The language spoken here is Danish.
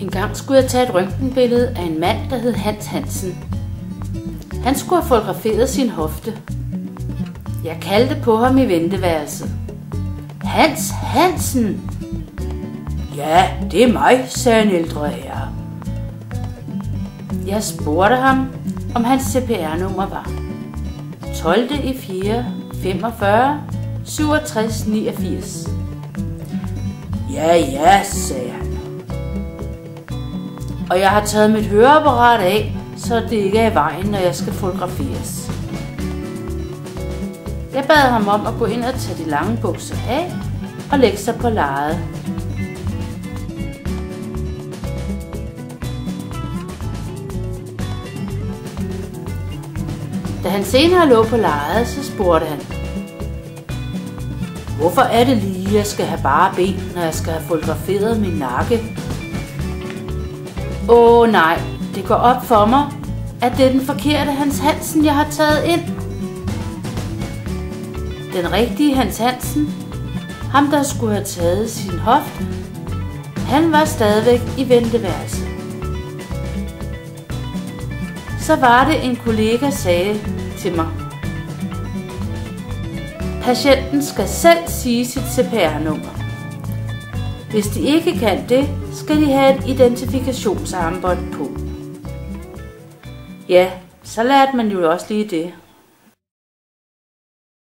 En gang skulle jeg tage et røntgenbillede af en mand, der hed Hans Hansen. Han skulle have fotograferet sin hofte. Jeg kaldte på ham i venteværelset. Hans Hansen! Ja, det er mig, sagde en ældre herre. Jeg spurgte ham, om hans CPR-nummer var 12. i 4. 45 67 89. Ja, sagde han. Og jeg har taget mit høreapparat af, så det ikke er i vejen, når jeg skal fotograferes. Jeg bad ham om at gå ind og tage de lange bukser af og lægge sig på lejet. Da han senere lå på lejet, så spurgte han: hvorfor er det lige, jeg skal have bare ben, når jeg skal have fotograferet min nakke? Nej, det går op for mig, at det er den forkerte Hans Hansen, jeg har taget ind. Den rigtige Hans Hansen, ham der skulle have taget sin hofte, han var stadigvæk i venteværelset. Så var det en kollega sagde til mig: patienten skal selv sige sit CPR-nummer. Hvis de ikke kan det, skal de have et identifikationsarmbånd på. Ja, så lærte man jo også lige det.